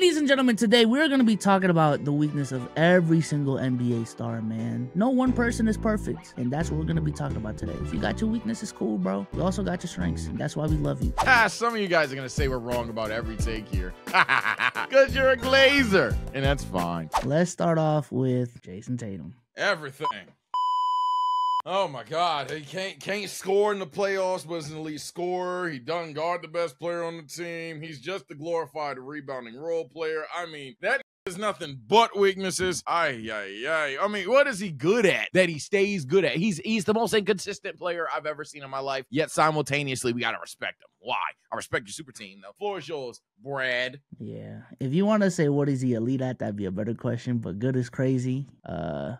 Ladies and gentlemen, today we're going to be talking about the weakness of every single NBA star, man. No one person is perfect, and that's what we're going to be talking about today. If you got your weaknesses, cool, bro. You also got your strengths, and that's why we love you. Some of you guys are going to say we're wrong about every take here. Because you're a Glazer, and that's fine. Let's start off with Jayson Tatum. Everything. Oh my God, he can't score in the playoffs, but is an elite scorer. He doesn't guard the best player on the team. He's just a glorified rebounding role player. I mean, that is nothing but weaknesses. I mean, what is he good at that he stays good at? He's the most inconsistent player I've ever seen in my life, yet simultaneously, we got to respect him. Why? I respect your super team, though. Floor is yours, Brad. Yeah. If you want to say what is he elite at, that'd be a better question, but good is crazy.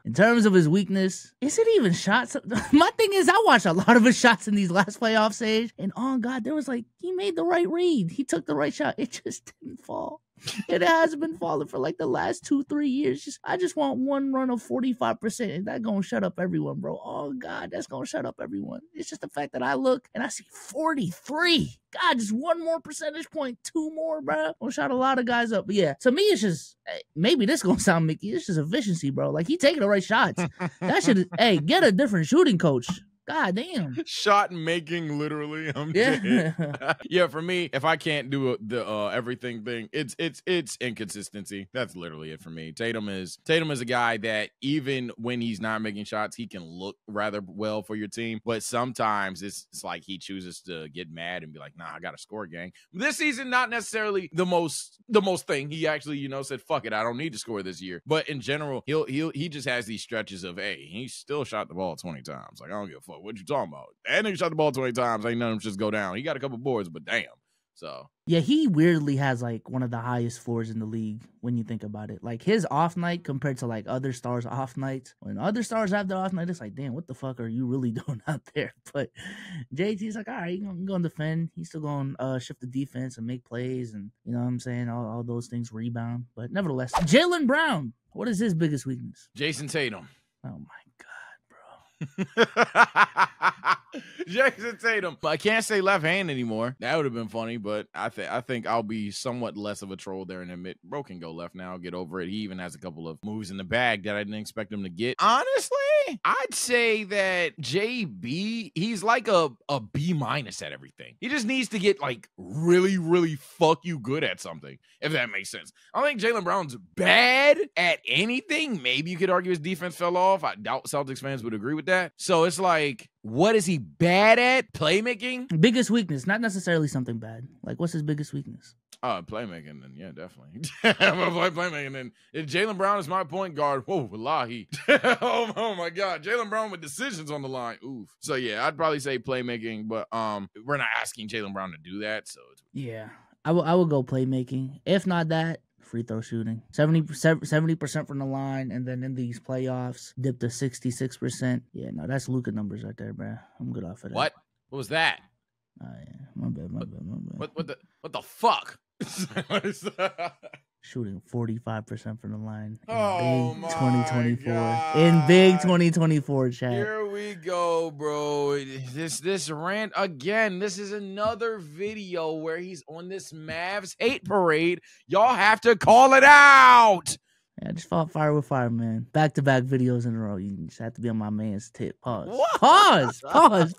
In terms of his weakness, is it even shots? My thing is, I watched a lot of his shots in these last playoff stage, and oh God, there was like, he made the right read. He took the right shot. It just didn't fall. It has been falling for like the last 2-3 years. I just want one run of 45%, and that's gonna shut up everyone, bro. Oh God, that's gonna shut up everyone. It's just the fact that I look and I see 43. God, just one more percentage point, 2 more, bro. Gonna shut a lot of guys up. But yeah, to me, it's just, maybe this gonna sound Mickey. It's just efficiency, bro. Like, he taking the right shots. That should, hey, get a different shooting coach. God damn. Shot making, literally. I'm dead. Yeah, for me, if I can't do the everything thing, it's inconsistency. That's literally it for me. Tatum is a guy that even when he's not making shots, he can look rather well for your team. But sometimes it's like he chooses to get mad and be like, nah, I gotta score, gang. This season, not necessarily the most thing. He actually, said, fuck it, I don't need to score this year. But in general, he just has these stretches of, hey, he still shot the ball 20 times. Like, I don't give a fuck. What you talking about? That nigga shot the ball 20 times. Ain't none of them just go down. He got a couple boards, but damn. So yeah, he weirdly has like one of the highest floors in the league when you think about it. Like, his off night compared to like other stars' off nights. When other stars have their off night, it's like, damn, what the fuck are you really doing out there? But JT's like, all right, he's gonna defend. He's still gonna shift the defense and make plays, and you know what I'm saying, all those things, rebound. But nevertheless, Jaylen Brown, what is his biggest weakness? Jayson Tatum. Oh my God. Jayson Tatum. I can't say left hand anymore. That would have been funny, but I think I'll be somewhat less of a troll there and admit bro can go left now. Get over it. He even has a couple of moves in the bag that I didn't expect him to get. Honestly, I'd say that JB, he's like a B- at everything. He just needs to get like really, really fuck you good at something, if that makes sense. I don't think Jaylen Brown's bad at anything. Maybe you could argue his defense fell off. I doubt Celtics fans would agree with that. So it's like, what is he bad at? Playmaking? Biggest weakness, not necessarily something bad. Like, what's his biggest weakness? Playmaking, then yeah, definitely. Playmaking, then if Jaylen Brown is my point guard, whoa, wallahi. oh my God, Jaylen Brown with decisions on the line, oof. So yeah, I'd probably say playmaking, but we're not asking Jaylen Brown to do that, so it's... Yeah, I will go playmaking. If not that, free throw shooting. 70% from the line, and then in these playoffs, dip to 66%. Yeah, no, that's Luka numbers right there, bro. I'm good off of that. What was that? Oh yeah, my bad. What the fuck? Shooting 45% from the line in big 2024. God. In big 2024, chat. Here we go, bro. This rant again. This is another video where he's on this Mavs hate parade. Y'all have to call it out. Yeah, I just fought fire with fire, man. Back-to-back videos in a row. You just have to be on my man's tip. Pause. What? Pause.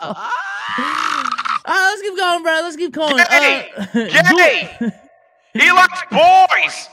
All right, let's keep going, bro. Let's keep going. Jay! He likes boys!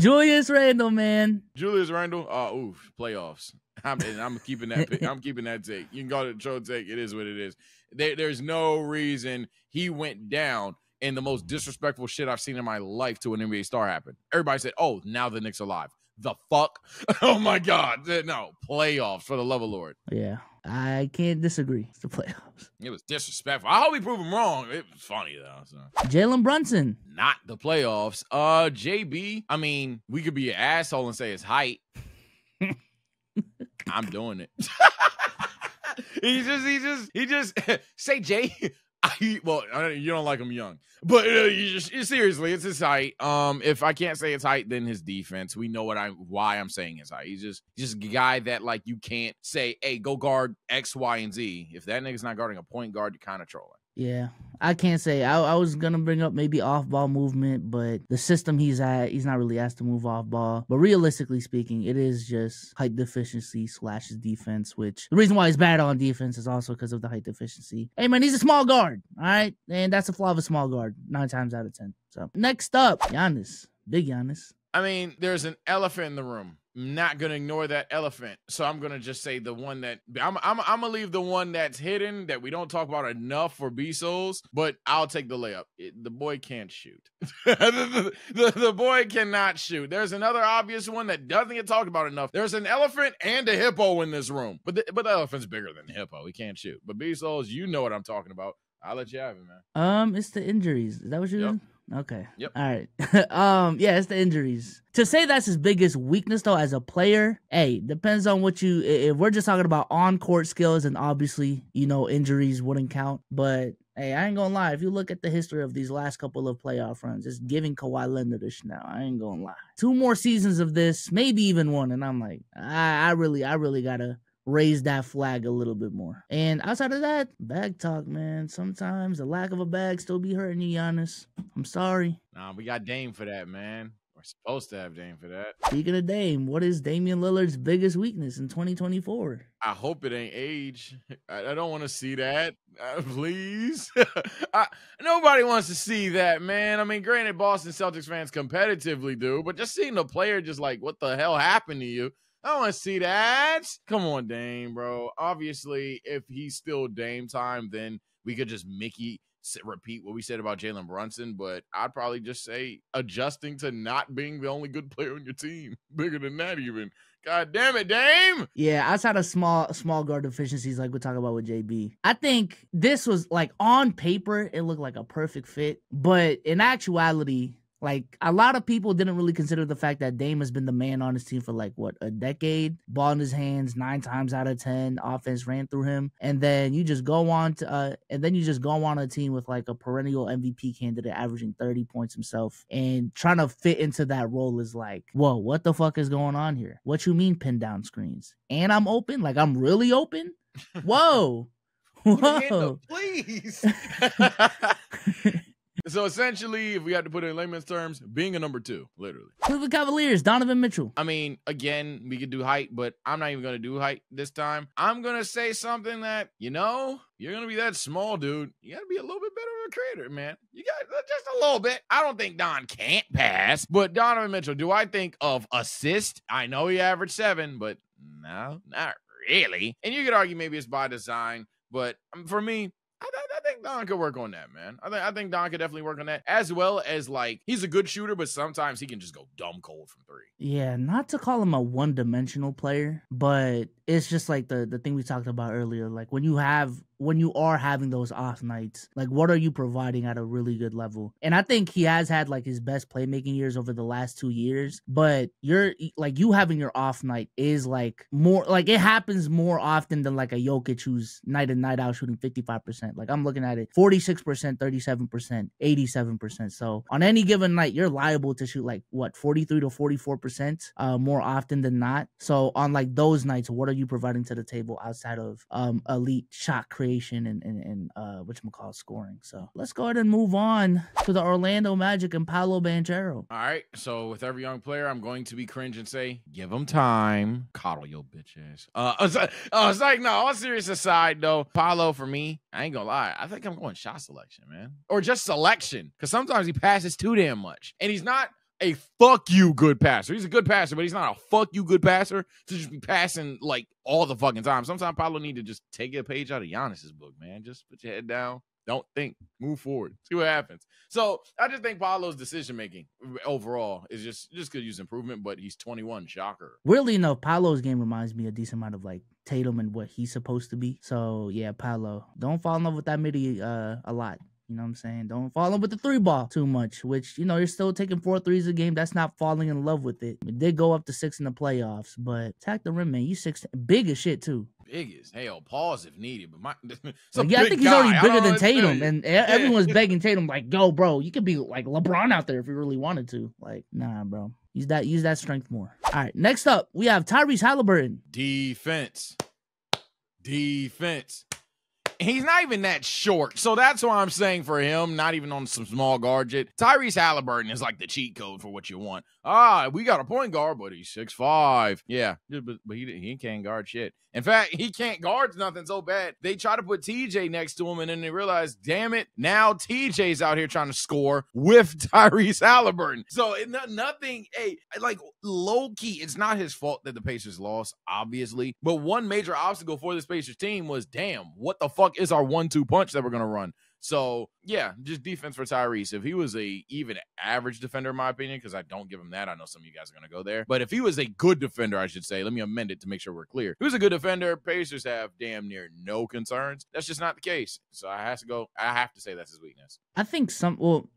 Julius Randle, man. Julius Randle, oof, playoffs. I'm keeping that. I'm keeping that take. You can call it a troll take. It is what it is. There's no reason he went down in the most disrespectful shit I've seen in my life to an NBA star happen. Everybody said, "Oh, now the Knicks are live." The fuck? Oh my God! No playoffs for the love of Lord. Yeah, I can't disagree. It's the playoffs. It was disrespectful. I hope we prove him wrong. It was funny though. So. Jalen Brunson. Not the playoffs. JB. I mean, we could be an asshole and say his height. I'm doing it. he just say Jay. Well, you don't like him young, but seriously, it's his height. If I can't say his height, then his defense. We know why I'm saying his height. He's just a guy that like you can't say, hey, go guard X, Y, and Z. If that nigga's not guarding a point guard, you're kind of trolling. Yeah, I can't say. I was gonna bring up maybe off ball movement, but the system he's at, he's not really asked to move off ball. But realistically speaking, it is just height deficiency / his defense, which the reason why he's bad on defense is also because of the height deficiency. Hey man, he's a small guard, all right? And that's a flaw of a small guard, 9 times out of 10. So next up, Giannis. Big Giannis. I mean, there's an elephant in the room. I'm not gonna ignore that elephant, so I'm gonna just say the one that I'm gonna leave the one that's hidden that we don't talk about enough for B-Souls, but I'll take the layup. The boy can't shoot. the boy cannot shoot. There's another obvious one that doesn't get talked about enough. There's an elephant and a hippo in this room, but the elephant's bigger than the hippo. He can't shoot. But B-Souls, you know what I'm talking about. I'll let you have it, man. It's the injuries. Is that what you're? Yep. Okay. Yep. All right. Yeah, it's the injuries. To say that's his biggest weakness though as a player, hey, depends on what you if we're just talking about on-court skills, and obviously, injuries wouldn't count. But hey, I ain't gonna lie, if you look at the history of these last couple of playoff runs, it's giving Kawhi Leonard a now. I ain't gonna lie. 2 more seasons of this, maybe even 1, and I'm like, I really gotta raise that flag a little bit more. And outside of that, bag talk, man. Sometimes the lack of a bag still be hurting you, Giannis. I'm sorry. Nah, we got Dame for that, man. We're supposed to have Dame for that. Speaking of Dame, what is Damian Lillard's biggest weakness in 2024? I hope it ain't age. I don't want to see that. Please. Nobody wants to see that, man. I mean, granted, Boston Celtics fans competitively do, but just seeing the player just like, what the hell happened to you? I don't want to see that. Come on, Dame, bro. Obviously, if he's still Dame time, then we could just repeat what we said about Jalen Brunson, but I'd probably just say adjusting to not being the only good player on your team. Bigger than that even. God damn it, Dame. Yeah, outside of small guard deficiencies like we talk about with JB, I think this was like on paper, it looked like a perfect fit, but in actuality, like, a lot of people didn't really consider the fact that Dame has been the man on his team for, like, what, a decade? Ball in his hands 9 times out of 10. Offense ran through him. And then you just go on to, a team with, like, a perennial MVP candidate averaging 30 points himself. And trying to fit into that role is like, whoa, what the fuck is going on here? What you mean pin down screens? And I'm open? Like, I'm really open? Whoa. Whoa. Please. So essentially, if we had to put it in layman's terms, being a number 2, literally. Cleveland Cavaliers, Donovan Mitchell. I mean, again, we could do height, but I'm not even going to do height this time. I'm going to say something that, you're going to be that small, dude. You got to be a little bit better of a creator, man. You got just a little bit. I don't think Don can't pass, but Donovan Mitchell, do I think of assist? I know he averaged 7, but no, not really. And you could argue maybe it's by design, but for me, I think Don could work on that, man. I think Don could definitely work on that, as well as, like, he's a good shooter, but sometimes he can just go dumb cold from 3. Yeah, not to call him a one-dimensional player, but it's just like the thing we talked about earlier. Like, when you are having those off nights, like, what are you providing at a really good level? And I think he has had, like, his best playmaking years over the last 2 years, but you having your off night is, like, more, like, it happens more often than, like, a Jokic who's night in, night out shooting 55%. Like, I'm looking at it, 46%, 37%, 87%. So on any given night, you're liable to shoot, like, what, 43 to 44% more often than not. So on, like, those nights, what are you providing to the table outside of elite shot creation and whatchamacallit, scoring? So let's go ahead and move on to the Orlando Magic and Paolo Banchero. All right, so with every young player, I'm going to be cringe and say, give him time. Coddle your bitch ass. It's like, no, all serious aside, though, Paolo, for me, I ain't gonna lie, I think I'm going shot selection, man. Or just selection, because sometimes he passes too damn much. And he's not a fuck you good passer. He's a good passer, but he's not a fuck you good passer to just be passing, like, all the fucking time. Sometimes Paolo need to just take a page out of Giannis's book, man. Just put your head down. Don't think. Move forward. See what happens. So I just think Paolo's decision-making overall is just could use improvement, but he's 21. Shocker. Weirdly enough, Paolo's game reminds me a decent amount of, like, Tatum and what he's supposed to be. So, yeah, Paolo. Don't fall in love with that midi a lot. You know what I'm saying? Don't fall in love with the 3 ball too much, which, you're still taking 4 threes a game. That's not falling in love with it. It did go up to 6 in the playoffs, but attack the rim, man. You 6, big as shit, too. Big as hell. Pause if needed, but I think he's already bigger than Tatum, and everyone's begging Tatum, like, go, bro. You could be like LeBron out there if you really wanted to. Like, nah, bro. Use that strength more. All right, next up, we have Tyrese Halliburton. Defense. He's not even that short. So that's why I'm saying for him, not even on some small guard shit. Tyrese Halliburton is like the cheat code for what you want. We got a point guard, but he's 6'5". Yeah, but he can't guard shit. In fact, he can't guard nothing so bad. They try to put TJ next to him, and then they realize, damn it, now TJ's out here trying to score with Tyrese Halliburton. So nothing, like low-key, it's not his fault that the Pacers lost, obviously. But one major obstacle for this Pacers team was, damn, what the fuck is our 1-2 punch that we're going to run? So, yeah, just defense for Tyrese. If he was a even average defender, in my opinion, because I don't give him that. I know some of you guys are going to go there. But if he was a good defender, I should say, let me amend it to make sure we're clear. If he was a good defender, Pacers have damn near no concerns. That's just not the case. So I have to say that's his weakness. I think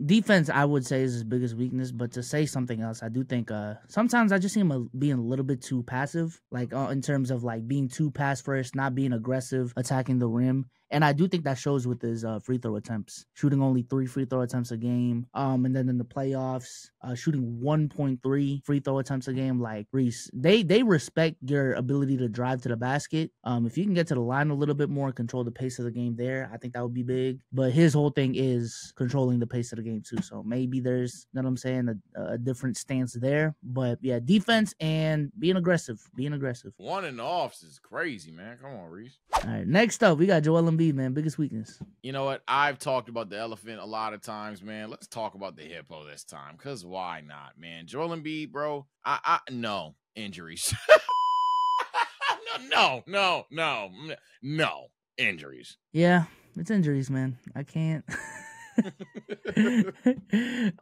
defense, I would say, is his biggest weakness. But to say something else, I do think sometimes I just see him being a little bit too passive, like in terms of like being too pass first, not being aggressive, attacking the rim. And I do think that shows with his free throw attempts, shooting only 3 free throw attempts a game. And then in the playoffs, shooting 1.3 free throw attempts a game. Like Reese, they respect your ability to drive to the basket. If you can get to the line a little bit more and control the pace of the game there, I think that would be big. But his whole thing is controlling the pace of the game too. So maybe there's, you know what I'm saying, a different stance there. But yeah, defense and being aggressive. One and offs is crazy, man. Come on, Reese. All right, next up, we got Joel Embiid, man. Biggest weakness. You know what? I've talked about the elephant a lot of times, man. Let's talk about the hippo this time, because why not, man? Joel Embiid, bro. No. Injuries. No. Injuries. Yeah, it's injuries, man. I can't.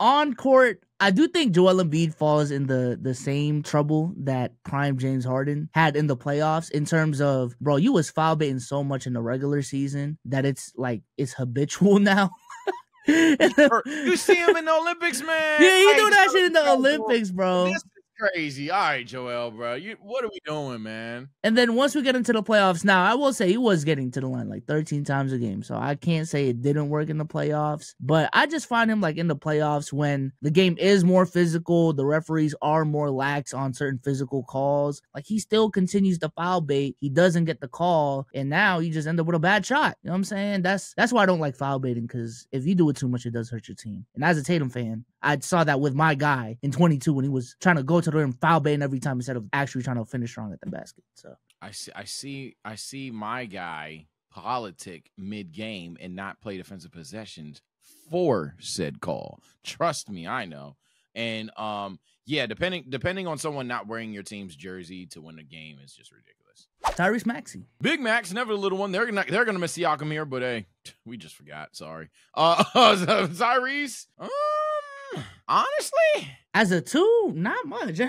On court, I do think Joel Embiid falls in the same trouble that prime James Harden had in the playoffs in terms of, bro, you was foul baiting so much in the regular season that it's habitual now. You see him in the Olympics, man. Yeah, he do that shit in the Olympics, bro. This is crazy. All right, Joel, bro. What are we doing, man? And then once we get into the playoffs, now I will say he was getting to the line like 13 times a game. So I can't say it didn't work in the playoffs. But I just find him like in the playoffs when the game is more physical, the referees are more lax on certain physical calls. Like he still continues to foul bait. He doesn't get the call. And now you just end up with a bad shot. You know what I'm saying? That's why I don't like foul baiting, because if you do it too much, it does hurt your team. And as a Tatum fan, I saw that with my guy in 22 when he was trying to go to the rim, foul baiting every time instead of actually trying to finish strong at the basket. So I see my guy politic mid-game and not play defensive possessions for said call. Trust me, I know. And yeah, depending on someone not wearing your team's jersey to win the game is just ridiculous. Tyrese Maxey. Big Max, never the little one. They're gonna miss Siakam here, but hey, we just forgot. Sorry. Tyrese. Honestly, as a 2, not much.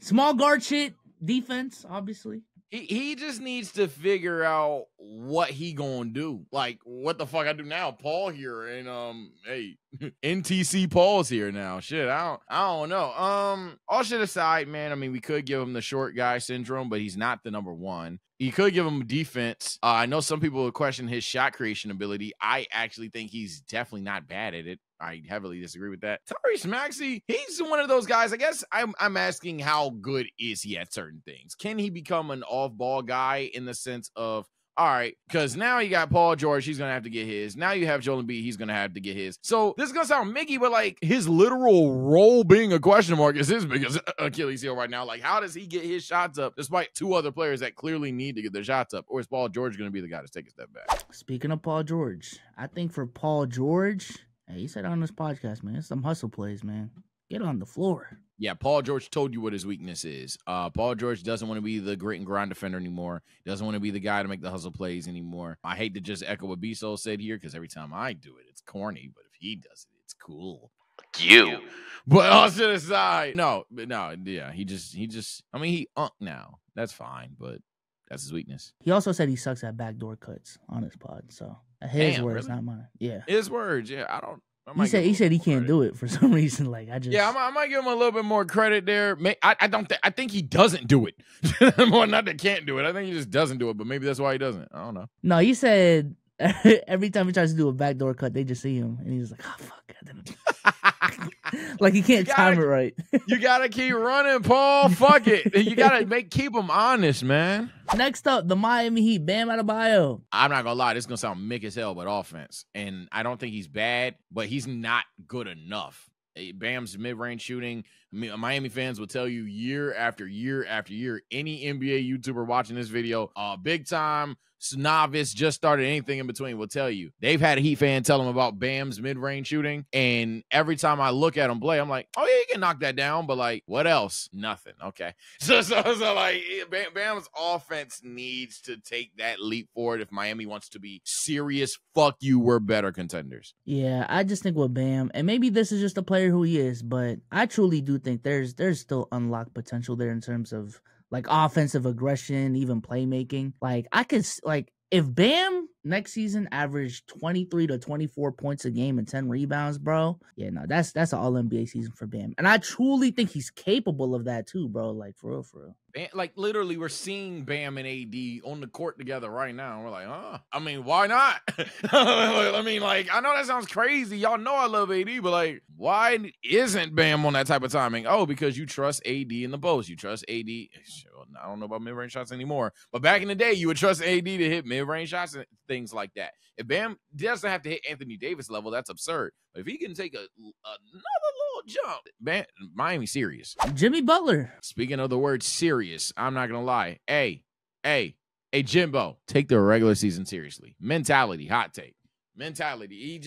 Small guard shit, defense, obviously. He just needs to figure out what he gonna do. Like, what the fuck I do now? Paul here, and hey, NTC Paul's here now. Shit, I don't know. All shit aside, man. I mean, we could give him the short guy syndrome, but he's not the number one. You could give him defense. I know some people would question his shot creation ability. I actually think he's definitely not bad at it. I heavily disagree with that. Tyrese Maxey, he's one of those guys. I guess I'm asking, how good is he at certain things? Can he become an off-ball guy in the sense of, all right, because now you got Paul George, he's going to have to get his. Now you have Joel Embiid, he's going to have to get his. So this is going to sound Mickey, but like his literal role being a question mark is his biggest Achilles heel right now. Like, how does he get his shots up despite 2 other players that clearly need to get their shots up? Or is Paul George going to be the guy to take a step back? Speaking of Paul George, I think for Paul George, hey, he said on this podcast, man, it's some hustle plays, man. Get on the floor. Yeah, Paul George told you what his weakness is. Paul George doesn't want to be the grit and grind defender anymore. Doesn't want to be the guy to make the hustle plays anymore. I hate to just echo what B-Soul said here, because every time I do it, it's corny. But if he does it, it's cool. You. But all shit aside, yeah, he just. I mean, he now. That's fine, but that's his weakness. He also said he sucks at backdoor cuts on his pod. So his words, really? Not mine. Yeah, his words. Yeah, I don't. He said he can't do it for some reason. Like I might give him a little bit more credit there. I think he doesn't do it. More not that can't do it. I think he just doesn't do it. But maybe that's why he doesn't. I don't know. No, he said Every time he tries to do a backdoor cut, they just see him, and he's like, "Oh fuck!" Like he can't time it right. You gotta keep running, Paul. Fuck it. You gotta keep them honest, man. Next up, the Miami Heat, Bam Adebayo. I'm not gonna lie, this is gonna sound mick as hell, but offense, and I don't think he's bad, but he's not good enough. Bam's mid-range shooting, Miami fans will tell you year after year after year. Any NBA YouTuber watching this video, big time, novice, just started, anything in between, will tell you they've had a Heat fan tell them about Bam's mid-range shooting, and every time I look at him play, I'm like, oh yeah, he can knock that down, but like, what else? Nothing. Okay, so like, Bam's offense needs to take that leap forward if Miami wants to be serious. Fuck you, we're better contenders. Yeah, I just think with Bam, and maybe this is just a player who he is, but I truly do think there's still unlocked potential there in terms of like offensive aggression, even playmaking. Like I could like if Bam next season averaged 23 to 24 points a game and 10 rebounds, bro. Yeah, no, that's an all NBA season for Bam. And I truly think he's capable of that too, bro. Like for real. Like literally, we're seeing Bam and AD on the court together right now. We're like, I mean, why not? I mean, like, I know that sounds crazy. Y'all know I love AD, but like, why isn't Bam on that type of timing? Oh, because you trust AD in the post. You trust AD. I don't know about mid-range shots anymore, but back in the day, you would trust AD to hit mid-range shots and things like that. If Bam doesn't have to hit Anthony Davis level, that's absurd. But if he can take another little jump, Bam, Miami serious. Jimmy Butler. Speaking of the word serious, I'm not gonna lie. Hey, Jimbo, take the regular season seriously. Mentality, hot take. Mentality.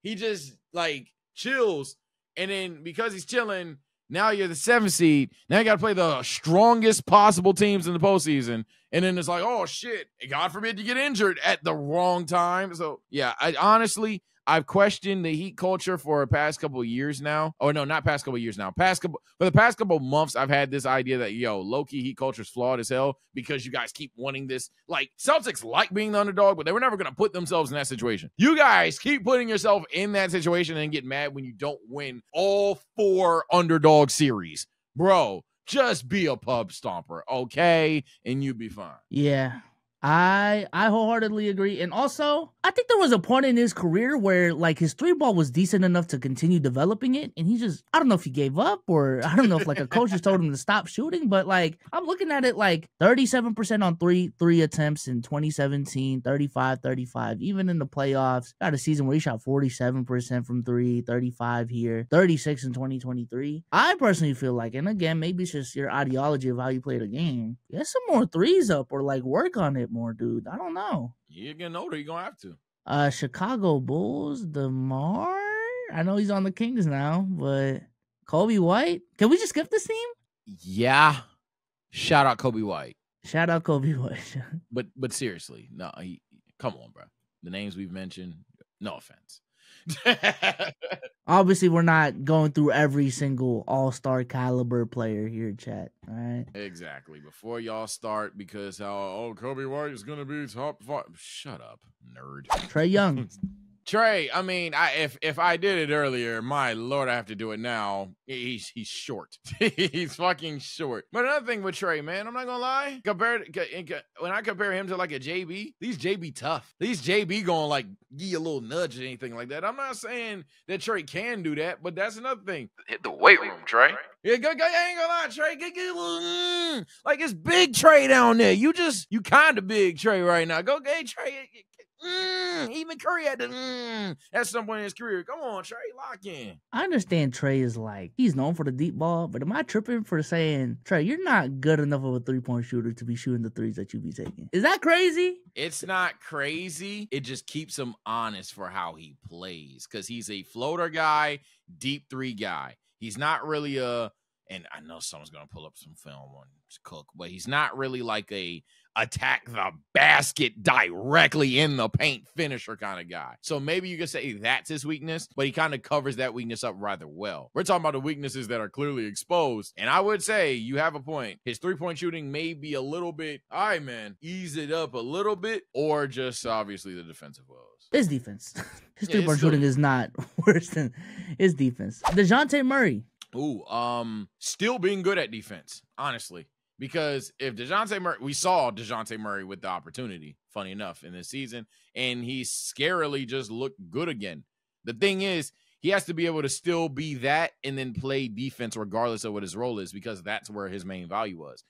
He just like chills, and then because he's chilling, now you're the 7th seed. Now you got to play the strongest possible teams in the postseason. And then it's like, oh, shit. God forbid you get injured at the wrong time. So, yeah, I've questioned the Heat culture for the past couple of years now. Oh, no, not past couple of years now. For the past couple of months, I've had this idea that, low-key Heat culture is flawed as hell because you guys keep wanting this. Like, Celtics like being the underdog, but they were never going to put themselves in that situation. You guys keep putting yourself in that situation and get mad when you don't win all 4 underdog series. Bro, just be a pub stomper, okay? And you'll be fine. Yeah. I wholeheartedly agree. And also, I think there was a point in his career where like his 3-ball was decent enough to continue developing it. And he just, I don't know if he gave up or I don't know if like a coach just told him to stop shooting. But like, I'm looking at it like 37% on three attempts in 2017, 35. Even in the playoffs, got a season where he shot 47% from 3, 35 here, 36 in 2023. I personally feel like, and again, maybe it's just your ideology of how you play the game. Get some more threes up or like work on it more, dude. I don't know. You're getting older. You're going to have to. Chicago Bulls, DeMar. I know he's on the Kings now, but Kobe White. Can we just skip this team? Yeah. Shout out Kobe White. Shout out Kobe White. but seriously, no. Come on, bro. The names we've mentioned, no offense. Obviously, we're not going through every single all-star caliber player here, chat. All right. Exactly. Before y'all start, because Kobe White is gonna be top 5. Shut up, nerd. Trae Young. Trae, I mean, if I did it earlier, my Lord, I have to do it now. He's short. He's fucking short. But another thing with Trae, man, I'm not gonna lie. When I compare him to like a JB, these JB tough. These JB going like give you a little nudge or anything like that. I'm not saying that Trae can do that, but that's another thing. Hit the weight room, Trae. Yeah, I ain't gonna lie, Trae. Get a little, like it's big Trae down there. You kind of big Trae right now. Go, hey Trae. Even Curry had to at some point in his career. Come on, Trae, lock in. I understand Trae is like, he's known for the deep ball, but am I tripping for saying, Trae, you're not good enough of a 3-point shooter to be shooting the threes that you be taking? Is that crazy? It's not crazy. It just keeps him honest for how he plays because he's a floater guy, deep 3 guy. He's not really and I know someone's going to pull up some film on Cook, but he's not really like a attack the basket directly in the paint finisher kind of guy. So maybe you could say that's his weakness, but he kind of covers that weakness up rather well. We're talking about the weaknesses that are clearly exposed. And I would say you have a point. His 3-point shooting may be a little bit, all right, man, ease it up a little bit, or just obviously the defensive woes. His defense. His 3-point shooting is not worse than his defense. DeJounte Murray. Still being good at defense, honestly. Because if DeJounte Murray, we saw DeJounte Murray with the opportunity, funny enough, in this season, and he scarily just looked good again. The thing is, he has to be able to still be that and then play defense regardless of what his role is, because that's where his main value was.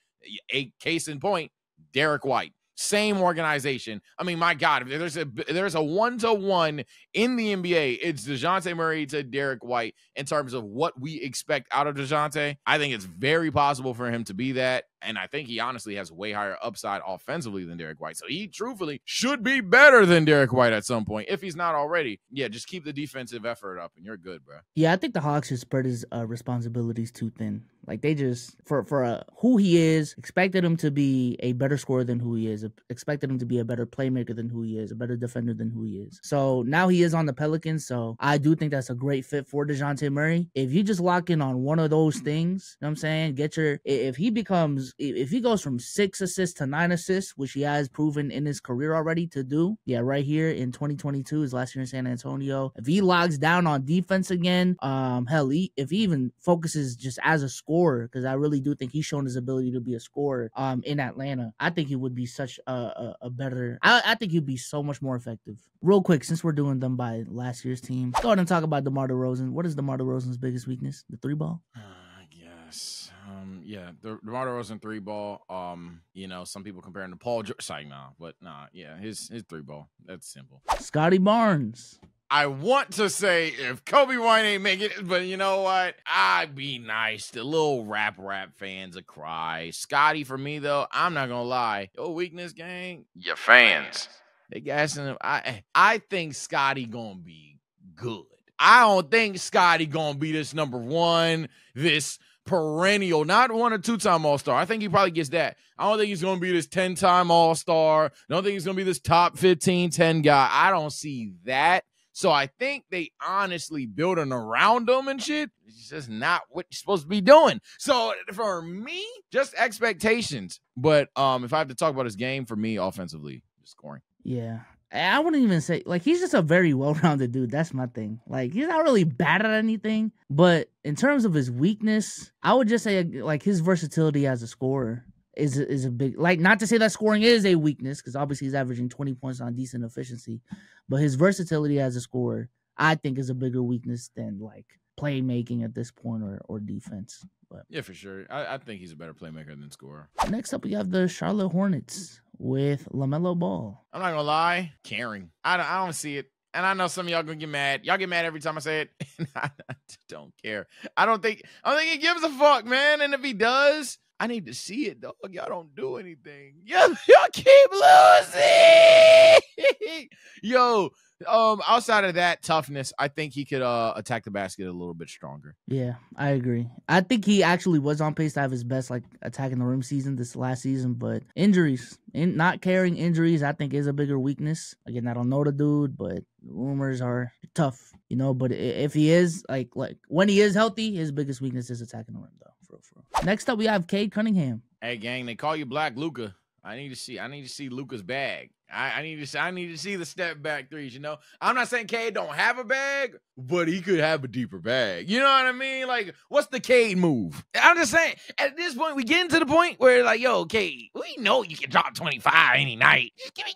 A case in point, Derek White. Same organization. I mean, my God, if there's a one-to-one in the NBA, it's DeJounte Murray to Derek White in terms of what we expect out of DeJounte. I think it's very possible for him to be that. And I think he honestly has way higher upside offensively than Derek White. So he truthfully should be better than Derek White at some point, if he's not already. Yeah, just keep the defensive effort up and you're good, bro. Yeah, I think the Hawks just spread his responsibilities too thin. Like, they just, for who he is, expected him to be a better scorer than who he is, expected him to be a better playmaker than who he is, a better defender than who he is. So now he is on the Pelicans, so I do think that's a great fit for DeJounte Murray. If you just lock in on one of those things, you know what I'm saying? If he goes from 6 assists to 9 assists, which he has proven in his career already to do, right here in 2022, his last year in San Antonio. If he logs down on defense again, if he even focuses just as a scorer, because I really do think he's shown his ability to be a scorer in Atlanta, I think he would be such a better, I think he'd be so much more effective. Real quick, since we're doing them by last year's team, go ahead and talk about DeMar DeRozan. What is DeMar DeRozan's biggest weakness? The 3-ball? Yes. The DeMar DeRozan 3-ball. Some people compare him to Paul George. His 3-ball. That's simple. Scotty Barnes. I want to say if Kobe White ain't making it, but you know what? I'd be nice. The little rap fans will cry. Scotty, for me, though, I'm not going to lie. Your weakness, gang, your fans. They gassing him. I think Scotty going to be good. I don't think Scotty going to be this number one, this perennial, not 1 or 2-time All-Star. I think he probably gets that. I don't think he's going to be this 10-time All-Star. I don't think he's going to be this top 15, 10 guy. I don't see that. So I think they honestly building around him and shit. It's just not what you're supposed to be doing. So for me, just expectations. But if I have to talk about his game, for me, offensively, just scoring. Yeah. I wouldn't even say, like, he's just a very well-rounded dude. That's my thing. Like, he's not really bad at anything. But in terms of his weakness, I would just say, like, his versatility as a scorer is a big, like, not to say that scoring is a weakness, because obviously he's averaging 20 points on decent efficiency, but his versatility as a scorer, I think, is a bigger weakness than, like, playmaking at this point or defense. But yeah, for sure. I think he's a better playmaker than scorer. Next up, we have the Charlotte Hornets with LaMelo Ball. I'm not gonna lie, caring. I don't see it. And I know some of y'all gonna get mad. Y'all get mad every time I say it. And I don't care. I don't think he gives a fuck, man. And if he does, I need to see it, dog. Y'all don't do anything. Y'all keep losing. Yo, outside of that toughness, I think he could attack the basket a little bit stronger. Yeah, I agree. I think he actually was on pace to have his best, like, attacking the rim season this last season, but injuries, not carrying injuries, I think is a bigger weakness. Again, I don't know the dude, but rumors are tough, but if he is, like when he is healthy, his biggest weakness is attacking the rim, though. For real. Next up, we have Cade Cunningham. Hey, gang, they call you Black Luka. I need to see Luka's bag. I need to see the step back threes, I'm not saying Cade don't have a bag, but he could have a deeper bag. You know what I mean? Like, what's the Cade move? I'm just saying, at this point, we getting to the point where, like, yo, Cade, we know you can drop 25 any night. Just give me.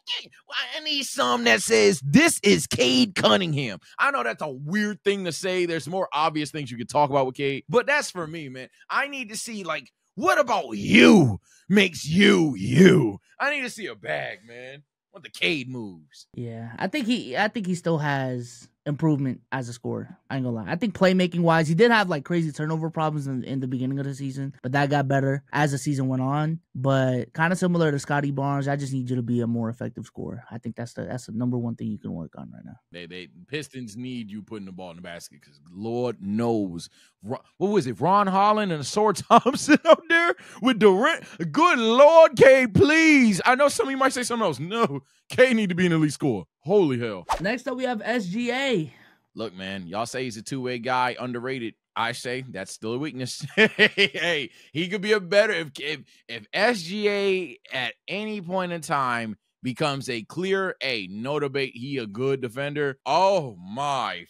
I need some that says, this is Cade Cunningham. I know that's a weird thing to say. There's more obvious things you could talk about with Cade, but that's for me, man. I need to see, like, what about you makes you? I need to see a bag, man. What the Cade moves. Yeah, I think he still has improvement as a scorer. I ain't gonna lie. I think playmaking wise, he did have, like, crazy turnover problems in the beginning of the season, but that got better as the season went on. But kind of similar to Scotty Barnes, I just need you to be a more effective scorer. I think that's the number one thing you can work on right now. They Pistons need you putting the ball in the basket, because Lord knows, what was it, Ron Holland and Asor Thompson out there with Durant? Good Lord, Cade, please. I know some of you might say something else. No, Cade need to be an elite scorer. Holy hell. Next up, we have SGA. Look, man, y'all say he's a two-way guy, underrated. I say that's still a weakness. Hey, he could be a better if SGA at any point in time becomes a clear no debate, he a good defender. Oh my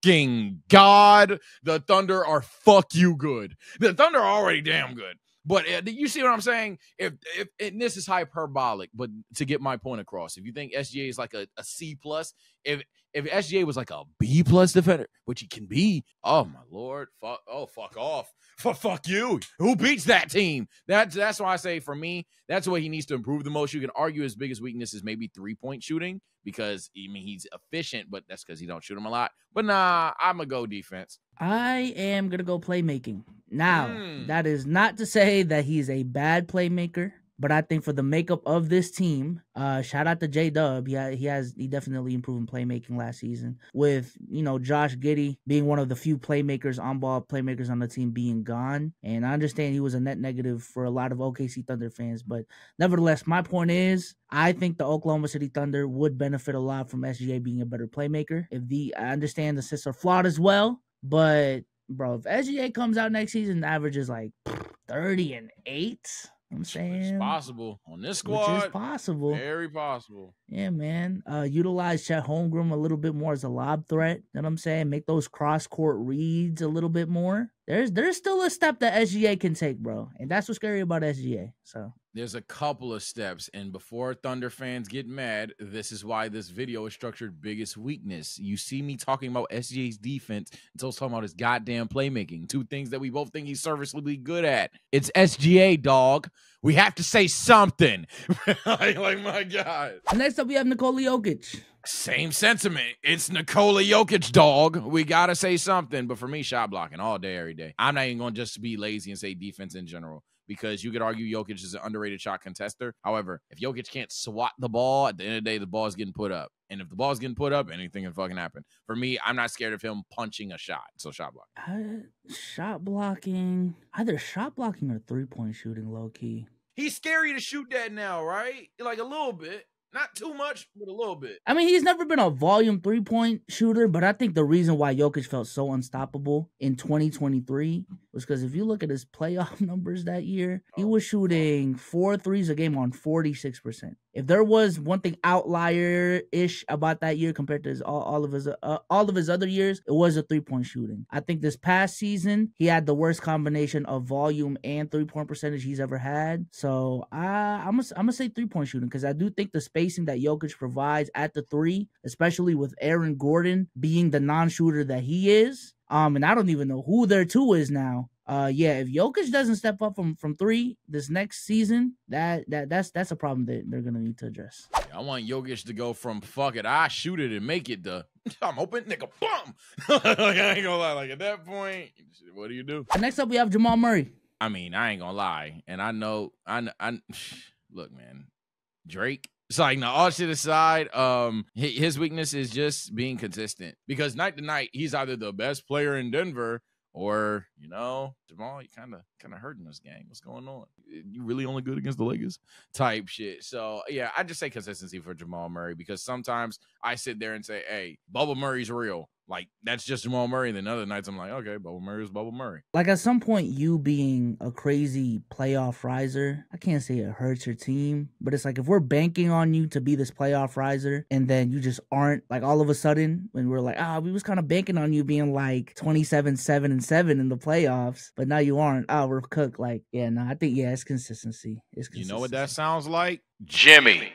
fucking God, the Thunder are fuck you good. The Thunder are already damn good. But you see what I'm saying? If and this is hyperbolic, but to get my point across, if you think SGA is like a C plus, if SGA was like a B plus defender, which he can be, oh my lord, fuck off. Fuck you. Who beats that team? That's why I say for me, that's what he needs to improve the most. You can argue his biggest weakness is maybe 3-point shooting because he's efficient, but that's because he don't shoot him a lot. But nah, I'm gonna go defense. I am gonna go playmaking. Now, that is not to say that he's a bad playmaker. But I think for the makeup of this team, shout out to J-Dub. He definitely improved in playmaking last season. With, Josh Giddey being one of the few playmakers, on-ball playmakers on the team being gone. And I understand he was a net negative for a lot of OKC Thunder fans. But nevertheless, my point is, I think the Oklahoma City Thunder would benefit a lot from SGA being a better playmaker. I understand the assists are flawed as well. But, bro, if SGA comes out next season and averages like 30 and 8... I'm saying it's possible on this squad. Which is possible. Very possible. Yeah, man. Utilize Chet Holmgren a little bit more as a lob threat. You know what I'm saying? Make those cross-court reads a little bit more. There's still a step that SGA can take, bro. And that's what's scary about SGA. So there's a couple of steps. And before Thunder fans get mad, this is why this video is structured biggest weakness. You see me talking about SGA's defense until talking about his goddamn playmaking. Two things that we both think he's serviceably good at. It's SGA, dog. We have to say something. like, my God. Next up, we have Nikola Jokic. Same sentiment. It's Nikola Jokic, dog. We got to say something. But for me, shot blocking all day, every day. I'm not even going to just be lazy and say defense in general, because you could argue Jokic is an underrated shot contester. However, if Jokic can't swat the ball, at the end of the day, the ball is getting put up. And if the ball is getting put up, anything can fucking happen. For me, I'm not scared of him punching a shot. So shot blocking. Shot blocking. Either shot blocking or 3-point shooting, low-key. He's scary to shoot that now, right? Like a little bit. Not too much, but a little bit. I mean, he's never been a volume 3-point shooter, but I think the reason why Jokic felt so unstoppable in 2023 was because if you look at his playoff numbers that year, he was shooting 4 threes a game on 46%. If there was one thing outlier-ish about that year compared to all of his other years, it was a 3-point shooting. I think this past season, he had the worst combination of volume and 3-point percentage he's ever had. So I'm gonna say 3-point shooting, because I do think the spacing that Jokic provides at the 3, especially with Aaron Gordon being the non-shooter that he is, and I don't even know who their 2 is now. If Jokic doesn't step up from 3 this next season, that's a problem that they're gonna need to address. I want Jokic to go from fuck it, I shoot it and make it to I'm open, nigga, bum. Like, I ain't gonna lie. Like at that point, what do you do? And next up, we have Jamal Murray. I mean, I ain't gonna lie, and I know, I look, man, Drake. It's like, now, all shit aside, his weakness is just being consistent, because night to night, he's either the best player in Denver or, Jamal, you kind of hurting this gang. What's going on? You really only good against the Lakers type shit. So, yeah, I just say consistency for Jamal Murray, because sometimes I sit there and say, hey, Bubba Murray's real. Like, that's just Jamal Murray. And then other nights I'm like, okay, Bubba Murray is Bubba Murray. Like, at some point, you being a crazy playoff riser, I can't say it hurts your team, but it's like, if we're banking on you to be this playoff riser and then you just aren't, like, all of a sudden, when we're like, we was kind of banking on you being like 27-7-7 in the playoffs, but now you aren't. We're cooked. Like, I think, it's consistency. It's consistency. You know what that sounds like? Jimmy.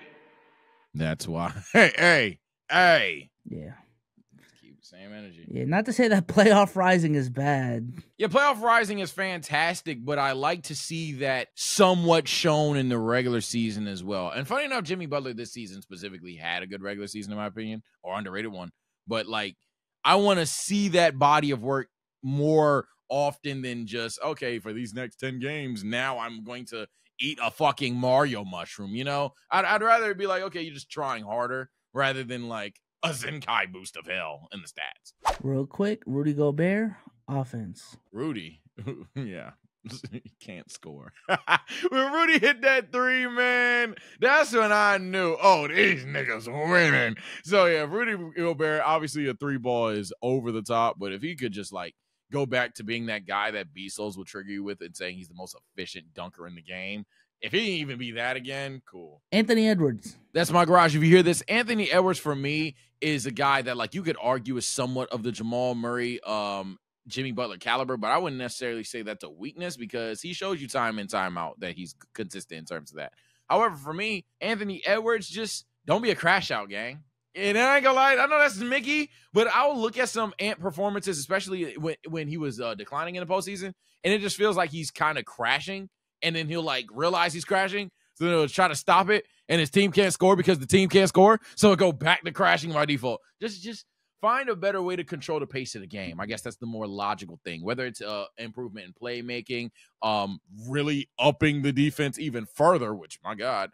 That's why. Hey. Yeah. Same energy. Yeah, not to say that playoff rising is bad. Yeah, playoff rising is fantastic, but I like to see that somewhat shown in the regular season as well. And funny enough, Jimmy Butler this season specifically had a good regular season, in my opinion, or underrated one. But, like, I want to see that body of work more often than just, okay, for these next 10 games, now I'm going to eat a fucking Mario mushroom, I'd rather it be like, okay, you're just trying harder rather than, like, a Zenkai boost of hell in the stats. Real quick, Rudy Gobert, offense. Rudy, yeah, he can't score. When Rudy hit that 3, man, that's when I knew, these niggas winning. So, yeah, Rudy Gobert, obviously a 3-ball is over the top, but if he could just, like, go back to being that guy that Bezos will trigger you with and saying he's the most efficient dunker in the game, if he didn't even be that again, cool. Anthony Edwards. That's my garage. If you hear this, Anthony Edwards for me is a guy that, like, you could argue is somewhat of the Jamal Murray Jimmy Butler caliber, but I wouldn't necessarily say that's a weakness because he shows you time in, time out that he's consistent in terms of that. However, for me, Anthony Edwards, just don't be a crash out, gang. And I ain't gonna lie, I know that's Mickey, but I will look at some Ant performances, especially when he was declining in the postseason, and it just feels like he's kind of crashing, and then he'll like realize he's crashing, so then he'll try to stop it, and his team can't score because the team can't score, so it'll go back to crashing by default. Just find a better way to control the pace of the game. I guess that's the more logical thing, whether it's improvement in playmaking, really upping the defense even further, which, my God,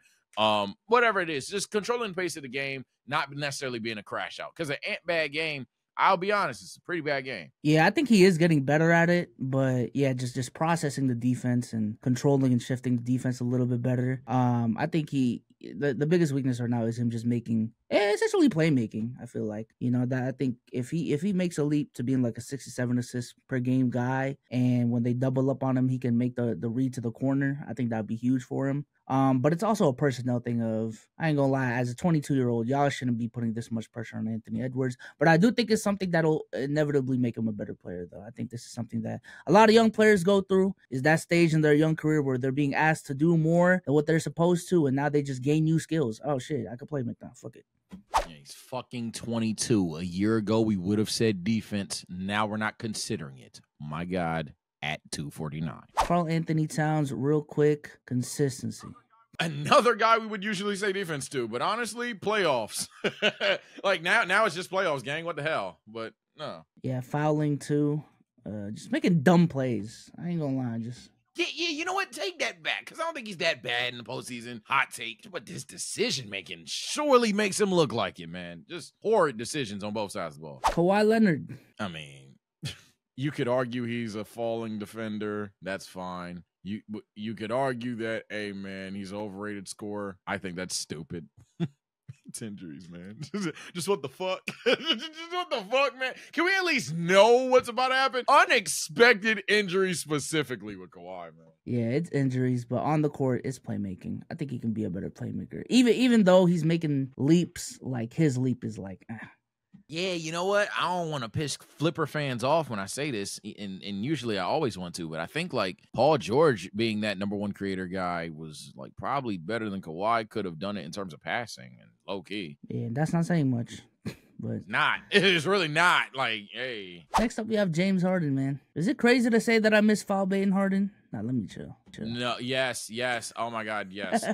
whatever it is, just controlling the pace of the game, not necessarily being a crash out. Because an Ant bad game, I'll be honest, it's a pretty bad game. Yeah, I think he is getting better at it, but yeah, just processing the defense and controlling and shifting the defense a little bit better. I think the biggest weakness right now is him just making essentially playmaking. I feel like, that I think if he makes a leap to being like a 67 assists per game guy, and when they double up on him, he can make the read to the corner, I think that'd be huge for him. But it's also a personnel thing of, I ain't gonna lie, as a 22-year-old, y'all shouldn't be putting this much pressure on Anthony Edwards. But I do think it's something that'll inevitably make him a better player, though. I think this is something that a lot of young players go through, is that stage in their young career where they're being asked to do more than what they're supposed to, and now they just gain new skills. Oh, shit, I could play McDonald. Fuck it. Yeah, he's fucking 22. A year ago, we would have said defense. Now we're not considering it. My God. At 249. Karl-Anthony Towns, real quick, consistency. Another guy we would usually say defense to, but honestly, playoffs. Like now it's just playoffs, gang. What the hell? But no. Yeah, fouling too. Just making dumb plays. I ain't gonna lie, just. Yeah, you know what? Take that back, because I don't think he's that bad in the postseason. Hot take. But this decision-making surely makes him look like it, man. Just horrid decisions on both sides of the ball. Kawhi Leonard. I mean, you could argue he's a falling defender. That's fine. You could argue that, hey, man, he's an overrated scorer. I think that's stupid. It's injuries, man. Just what the fuck? Just what the fuck, man? Can we at least know what's about to happen? Unexpected injuries specifically with Kawhi, man. Yeah, it's injuries, but on the court, it's playmaking. I think he can be a better playmaker. Even though he's making leaps, like his leap is like, Yeah, you know what? I don't want to piss Flipper fans off when I say this, and usually I always want to, but I think like Paul George being that number one creator guy was like probably better than Kawhi could have done it in terms of passing and low key. Yeah, that's not saying much. But not. It's really not. Like, hey. Next up, we have James Harden, man. Is it crazy to say that I miss foul baiting Harden? Nah, let me chill. No, yes. Oh my God, yes.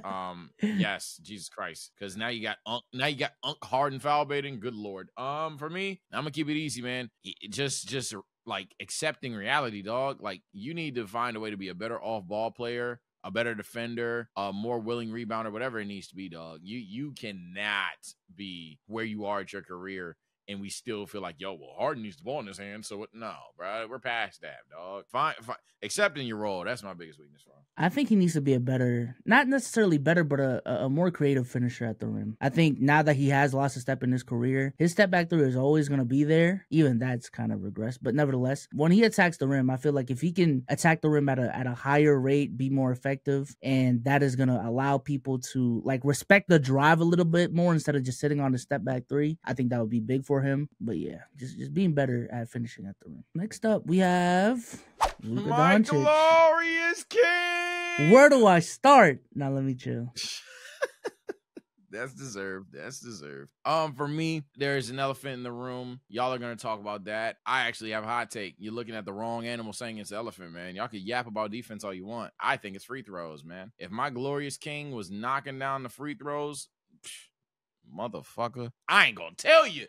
Yes, Jesus Christ. Because now you got Unc Harden foul baiting. Good Lord. For me, I'm gonna keep it easy, man. Just like accepting reality, dog. Like you need to find a way to be a better off ball player, a better defender, a more willing rebounder, whatever it needs to be, dog. You cannot be where you are at your career and we still feel like, yo, well, Harden needs the ball in his hand. So no, bro, we're past that, dog. Fine. Accepting your role. That's my biggest weakness for him. I think he needs to be a better, not necessarily better, but a more creative finisher at the rim. I think now that he has lost a step in his career, his step back three is always going to be there. Even that's kind of regressed. But nevertheless, when he attacks the rim, I feel like if he can attack the rim at a higher rate, be more effective, and that is going to allow people to like respect the drive a little bit more instead of just sitting on the step back three, I think that would be big for him. But yeah, just being better at finishing at the rim. Next up, we have Luka My Doncic. glorious king. Where do I start? Now let me chill. That's deserved. For me, there's an elephant in the room. Y'all are gonna talk about that. I actually have a hot take. You're looking at the wrong animal saying it's the elephant, man. Y'all could yap about defense all you want. I think it's free throws, man. If my glorious king was knocking down the free throws, motherfucker, I ain't gonna tell you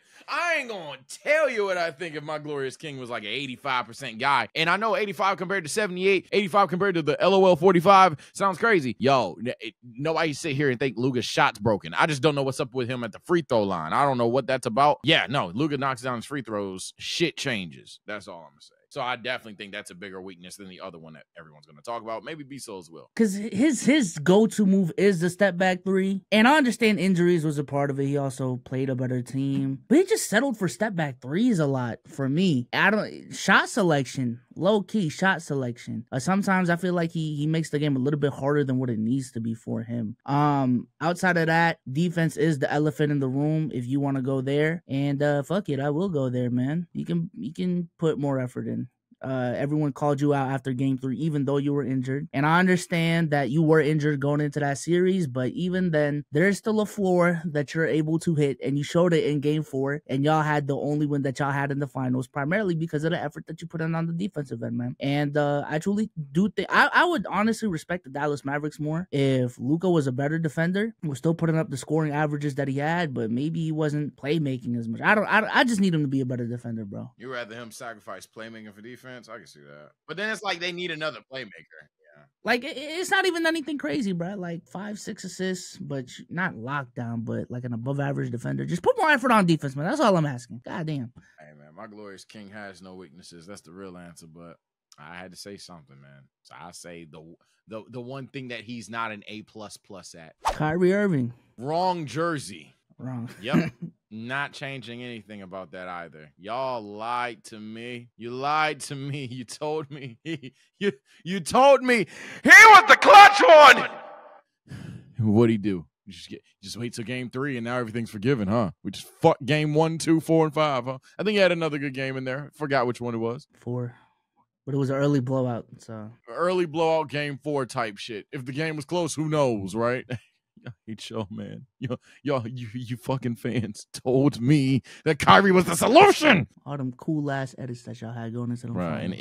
what I think if my glorious king was like an 85% guy. And I know 85 compared to 78, 85 compared to the LOL 45 sounds crazy. Yo, nobody sit here and think Luka's shot's broken. I just don't know what's up with him at the free throw line. I don't know what that's about. Yeah, no, Luka knocks down his free throws, shit changes. That's all I'm gonna say. So I definitely think that's a bigger weakness than the other one that everyone's going to talk about. Maybe B-Soul as well. Because his go-to move is the step back three. And I understand injuries was a part of it. He also played a better team. But he just settled for step back threes a lot for me. Shot selection, low-key shot selection. Sometimes I feel like he makes the game a little bit harder than what it needs to be for him. Outside of that, defense is the elephant in the room if you want to go there. And fuck it, I will go there, man. You can put more effort in. Everyone called you out after game 3, even though you were injured. And I understand that you were injured going into that series, but even then, there's still a floor that you're able to hit, and you showed it in game 4, and y'all had the only win that y'all had in the finals, primarily because of the effort that you put in on the defensive end, man. And I truly do think I would honestly respect the Dallas Mavericks more if Luka was a better defender, was still putting up the scoring averages that he had, but maybe he wasn't playmaking as much. I just need him to be a better defender, bro. You rather him sacrifice playmaking for defense? I can see that. But then it's like they need another playmaker. Yeah. Like, it's not even anything crazy, bro. Like 5-6 assists, but not lockdown, but like an above average defender. Just put more effort on defense, man. That's all I'm asking. God damn. Hey, man, my glorious king has no weaknesses. That's the real answer, but I had to say something, man. So I say the one thing that he's not an A++ at. Kyrie Irving. Wrong jersey. Wrong. Yep. Not changing anything about that either. Y'all lied to me. You lied to me. You told me. You told me he was the clutch one. What'd he do? Just wait till game 3 and now everything's forgiven, huh? We just fucked game 1, 2, 4, and 5, huh? I think he had another good game in there. Forgot which one it was. 4. But it was an early blowout, so. Early blowout game 4 type shit. If the game was close, who knows, right? I hate y'all, man. You fucking fans told me that Kyrie was the solution. All them cool ass edits that y'all had going into the right, finals.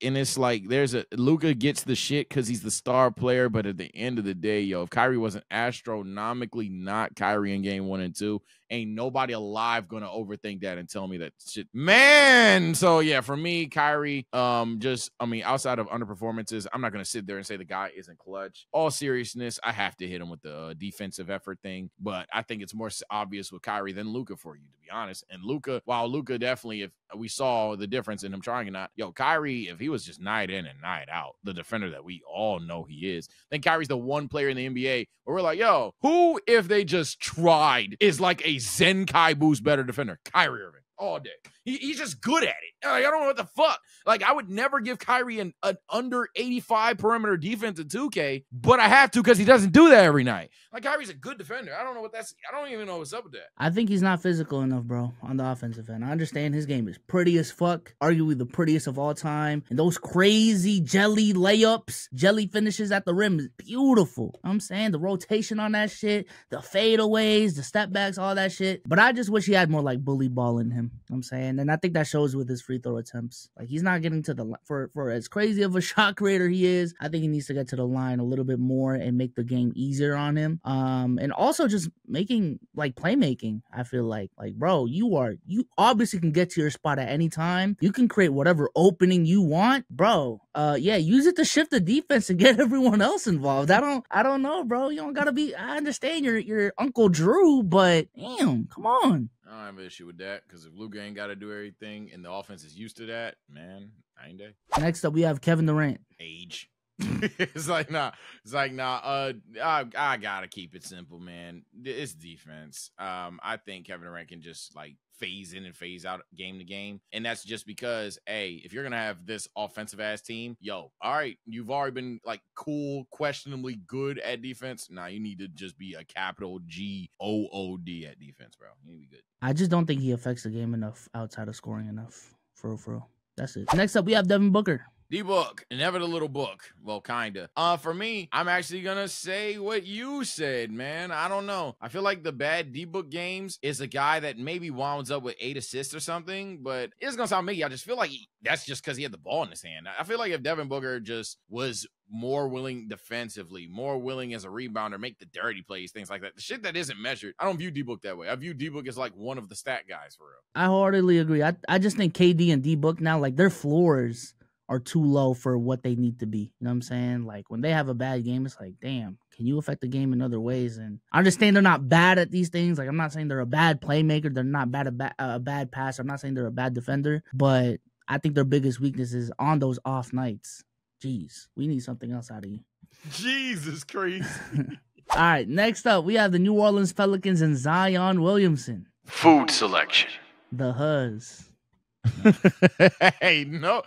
and it's like there's Luka gets the shit because he's the star player, but at the end of the day, if Kyrie wasn't astronomically not Kyrie in game 1 and 2, ain't nobody alive gonna overthink that and tell me that shit, man. So yeah, for me, Kyrie, outside of underperformances, I'm not gonna sit there and say the guy isn't clutch. All seriousness, I have to hit him with the defensive effort thing, but I think it's more obvious with Kyrie than Luka, for you to be honest. And Luka, while Luka definitely, if we saw the difference in him trying or not, Kyrie, if he was just night in and night out, the defender that we all know he is, then Kyrie's the one player in the NBA where we're like, who, if they just tried, is like a Zenkai boost better defender? Kyrie Irving. All day. He's just good at it. Like, I don't know what the fuck. Like, I would never give Kyrie an under 85 perimeter defense in 2K, but I have to because he doesn't do that every night. Like, Kyrie's a good defender. I don't even know what's up with that. I think he's not physical enough, bro, on the offensive end. I understand his game is pretty as fuck, arguably the prettiest of all time. And those crazy jelly layups, jelly finishes at the rim is beautiful. I'm saying the rotation on that shit, the fadeaways, the step backs, all that shit. But I just wish he had more like bully ball in him. I'm saying, and I think that shows with his free throw attempts. Like, he's not getting to the for as crazy of a shot creator he is. I think he needs to get to the line a little bit more and make the game easier on him. And also just making like playmaking. I feel like bro, you obviously can get to your spot at any time. You can create whatever opening you want, bro. Use it to shift the defense and get everyone else involved. I don't know, bro. You don't gotta be. I understand your Uncle Drew, but damn, come on. I don't have an issue with that because if Luka ain't got to do everything and the offense is used to that, man, ain't they? Next up, we have Kevin Durant. Age. It's like, nah. I gotta keep it simple, man. It's defense. I think Kevin Durant can just like phase in and phase out game to game. And that's just because, if you're gonna have this offensive ass team, all right, you've already been like cool, questionably good at defense. Now you need to just be a capital GOOD at defense, bro. You need to be good. I just don't think he affects the game enough outside of scoring enough. For real. That's it. Next up, we have Devin Booker. D-Book, never the little book. Well, kinda. For me, I'm actually gonna say what you said, man. I don't know. I feel like the bad D-Book games is a guy that maybe winds up with 8 assists or something, but it's gonna sound miggy. I just feel like that's just because he had the ball in his hand. I feel like if Devin Booker just was more willing defensively, more willing as a rebounder, make the dirty plays, things like that. The shit that isn't measured, I don't view D-Book that way. I view D-Book as like one of the stat guys for real. I wholeheartedly agree. I just think KD and D-Book now, like their floors are too low for what they need to be. You know what I'm saying? Like when they have a bad game, it's like, damn, can you affect the game in other ways? And I understand they're not bad at these things. Like I'm not saying they're a bad playmaker. They're not a bad passer. I'm not saying they're a bad defender. But I think their biggest weakness is on those off nights. Jeez, we need something else out of you. Jesus Christ. All right, next up, we have the New Orleans Pelicans and Zion Williamson. Food selection. The Huzz. Hey, no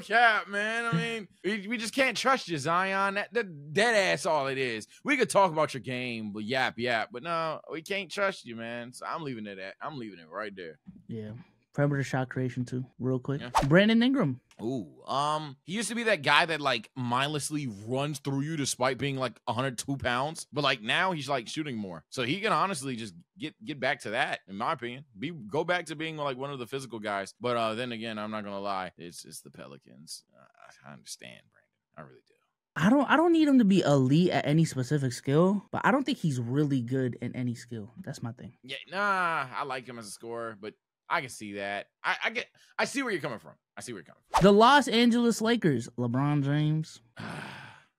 cap, man. I mean, we just can't trust you, Zion. That dead ass all it is. We could talk about your game, but yap, but no, we can't trust you, man. So I'm leaving it right there. Yeah. Perimeter shot creation too, real quick. Yeah. Brandon Ingram. Ooh, he used to be that guy that like mindlessly runs through you despite being like 102 pounds, but like now he's like shooting more, so he can honestly just get back to that, in my opinion. Go back to being like one of the physical guys. But then again, I'm not gonna lie, it's the Pelicans. I understand, Brandon, I really do. I don't need him to be elite at any specific skill, but I don't think he's really good in any skill. That's my thing. Yeah, nah, I like him as a scorer, but I can see that. I see where you're coming from. I see where you're coming from. The Los Angeles Lakers, LeBron James.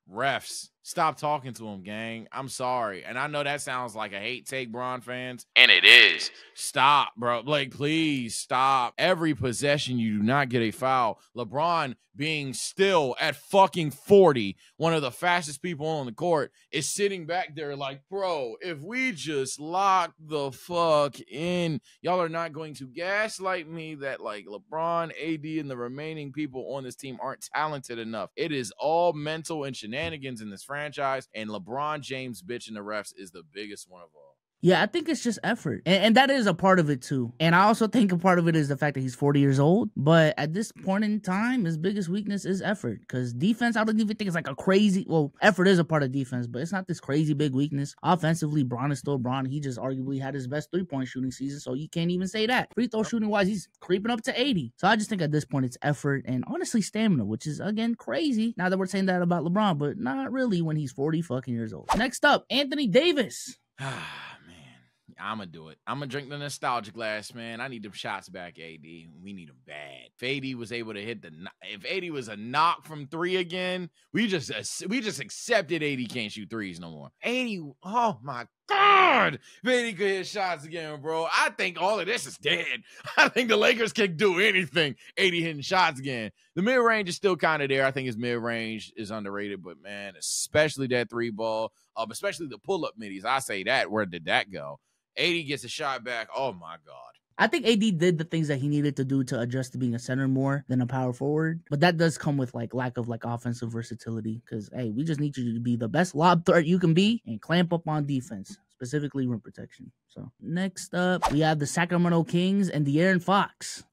Refs, stop talking to him, gang. I'm sorry. And I know that sounds like a hate take, Bron fans. And it is. Stop, bro. Like, please stop. Every possession, you do not get a foul. LeBron being still at fucking 40, one of the fastest people on the court, is sitting back there like, bro, if we just lock the fuck in, y'all are not going to gaslight me that like LeBron, AD, and the remaining people on this team aren't talented enough. It is all mental and shenanigans in this franchise, and LeBron James bitching the refs is the biggest one of all. Yeah, I think it's just effort. And that is a part of it too. And I also think a part of it is the fact that he's 40 years old. But at this point in time, his biggest weakness is effort. Because defense, I don't even think it's like a crazy... Well, effort is a part of defense, but it's not this crazy big weakness. Offensively, Bron is still Bron. He just arguably had his best three-point shooting season, so you can't even say that. Free throw shooting-wise, he's creeping up to 80. So I just think at this point, it's effort and honestly stamina, which is, again, crazy. Now that we're saying that about LeBron, but not really when he's 40 fucking years old. Next up, Anthony Davis. I'm going to do it. I'm going to drink the nostalgia glass, man. I need them shots back, AD. We need them bad. If AD was able to hit if AD was a knock from three again, we just accepted AD can't shoot threes no more. AD, oh my God. If AD could hit shots again, bro, I think all of this is dead. I think the Lakers can do anything. AD hitting shots again. The mid-range is still kind of there. I think his mid-range is underrated, but man, especially that three ball, especially the pull-up middies. I say that. Where did that go? 80 gets a shot back. Oh, my God. I think AD did the things that he needed to do to adjust to being a center more than a power forward. But that does come with like lack of like offensive versatility. Because, hey, we just need you to be the best lob threat you can be and clamp up on defense, specifically rim protection. So next up, we have the Sacramento Kings and De'Aaron Fox.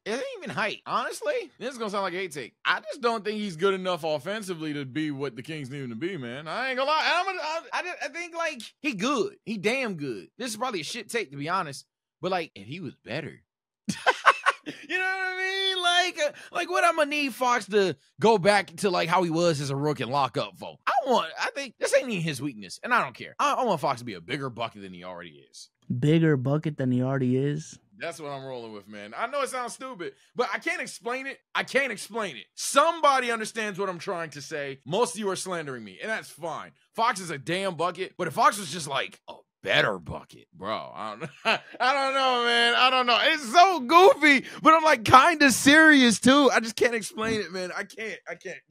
It ain't even height. Honestly, this is gonna sound like a hate take. I just don't think he's good enough offensively to be what the Kings need him to be, man. I ain't gonna lie. I think like he good. He damn good. This is probably a shit take to be honest. But like, if he was better, you know what I mean? Like what I'm gonna need Fox to go back to like how he was as a rookie and lock up for. I think this ain't even his weakness, and I don't care. I want Fox to be a bigger bucket than he already is. Bigger bucket than he already is? That's what I'm rolling with, man. I know it sounds stupid, but I can't explain it. Somebody understands what I'm trying to say. Most of you are slandering me, and that's fine. Fox is a damn bucket, but if Fox was just like a better bucket, bro, I don't know, man. I don't know. It's so goofy, but I'm like kind of serious too. I just can't explain it, man. I can't.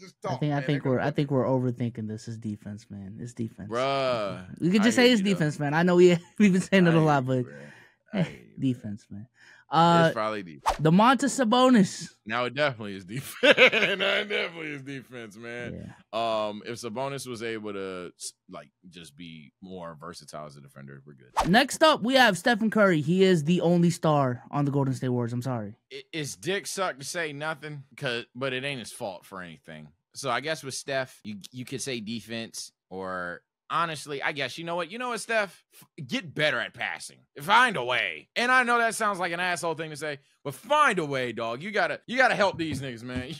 Just talk. I think we're overthinking this. It's defense, man. It's defense, bruh. We could just say it's defense, man. I know we've been saying it a lot, but defense, man. It's probably defense. Domantas Sabonis. Now it definitely is defense. Man. Yeah. If Sabonis was able to like just be more versatile as a defender, we're good. Next up, we have Stephen Curry. He is the only star on the Golden State Warriors. I'm sorry. It's dick suck to say nothing, but it ain't his fault for anything. So I guess with Steph, you could say defense or. Honestly, I guess, you know what, Steph? Get better at passing. Find a way. And I know that sounds like an asshole thing to say, but find a way, dog. You gotta help these niggas, man.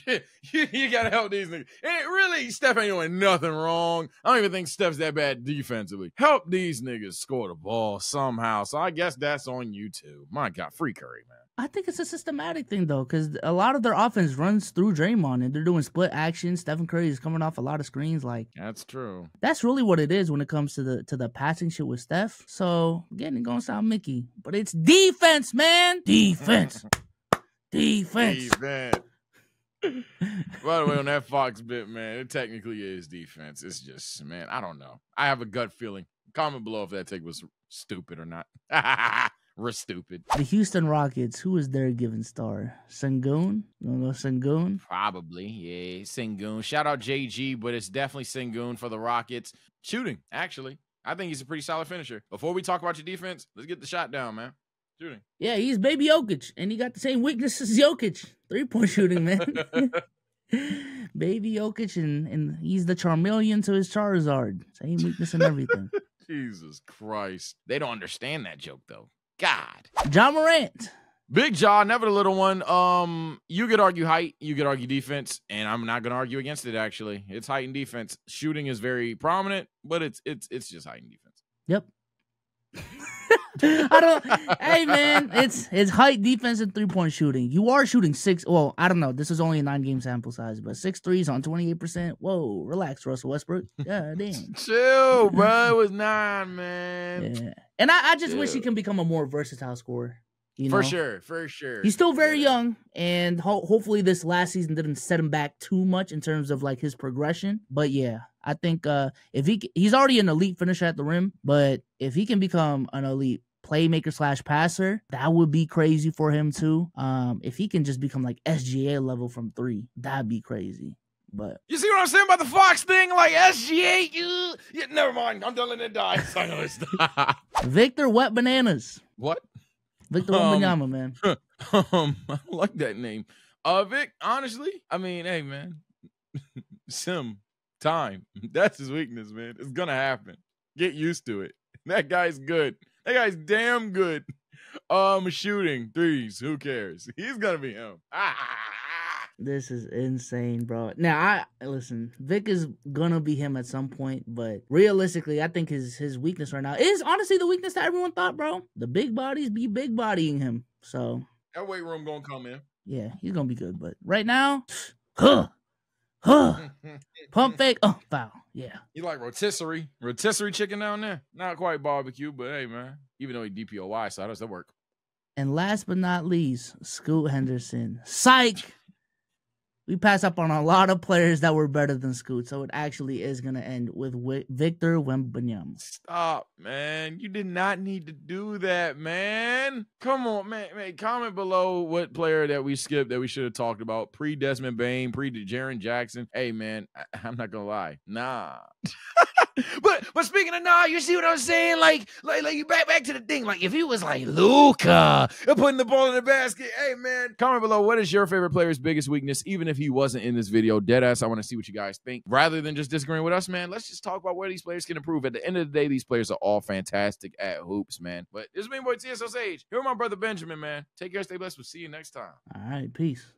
you gotta help these niggas. And really, Steph ain't doing nothing wrong. I don't even think Steph's that bad defensively. Help these niggas score the ball somehow. So I guess that's on you too. My God, free Curry, man. I think it's a systematic thing, though, because a lot of their offense runs through Draymond, and they're doing split action. Stephen Curry is coming off a lot of screens. Like, that's true. That's really what it is when it comes to the passing shit with Steph. So, again, it's going to sound Mickey, but it's defense, man. Defense. Defense. By the way, on that Fox bit, man, it technically is defense. It's just, man, I don't know. I have a gut feeling. Comment below if that take was stupid or not. We're stupid. The Houston Rockets, who is their given star? Sengun? You want to go Sengun? Probably, yeah. Sengun. Shout out JG, but it's definitely Sengun for the Rockets. Shooting, actually. I think he's a pretty solid finisher. Before we talk about your defense, let's get the shot down, man. Shooting. Yeah, he's baby Jokic, and he got the same weakness as Jokic. 3-point shooting, man. Baby Jokic, and he's the Charmeleon to his Charizard. Same weakness and everything. Jesus Christ. They don't understand that joke, though. God. Ja Morant. Big Ja, never the little one. You could argue height, you could argue defense, and I'm not gonna argue against it. Actually, it's height and defense. Shooting is very prominent, but it's just height and defense. Yep. Hey man, it's height, defense, and 3-point shooting. You are shooting six. Well, I don't know. This is only a 9-game sample size, but 6 threes on 28%. Whoa, relax, Russell Westbrook. God damn. Chill, bro. It was 9, man. Yeah. And I just wish he can become a more versatile scorer. You know? For sure. He's still very young, and hopefully this last season didn't set him back too much in terms of like his progression. But yeah, I think if he's already an elite finisher at the rim, but if he can become an elite playmaker / passer, that would be crazy for him too. If he can just become like SGA level from 3, that'd be crazy. But you see what I'm saying about the Fox thing? Like SGA, yeah, never mind. I'm done letting it die. Victor Wet Bananas. What? Victor Wembanyama, man. I like that name. Vic, honestly, I mean, hey, man. Time. That's his weakness, man. It's going to happen. Get used to it. That guy's good. That guy's damn good. Shooting threes. Who cares? He's going to be him. This is insane, bro. Now, listen, Vic is gonna be him at some point, but realistically, I think his weakness right now is honestly the weakness that everyone thought, bro. The big bodies be big bodying him. So that weight room gonna come in. Yeah, he's gonna be good. But right now, pump fake, foul. Yeah. You like rotisserie chicken down there? Not quite barbecue, but hey, man. Even though he DPOY, so how does that work? And last but not least, Scoot Henderson. Psych. We pass up on a lot of players that were better than Scoot, so it actually is going to end with Victor Wembanyama. Stop, man. You did not need to do that, man. Come on, man. Comment below what player that we skipped that we should have talked about. Pre-Desmond Bane, pre-Jaren Jackson. Hey, man, I'm not going to lie. Nah. But speaking of you see what I'm saying? Like you back to the thing. Like if he was like Luka putting the ball in the basket, hey man, comment below what is your favorite player's biggest weakness, even if he wasn't in this video. Deadass, I want to see what you guys think. Rather than just disagreeing with us, man, let's just talk about where these players can improve. At the end of the day, these players are all fantastic at hoops, man. But this is me, boy TSO Sage. Here with my brother Benjamin, man. Take care, stay blessed. We'll see you next time. All right, peace.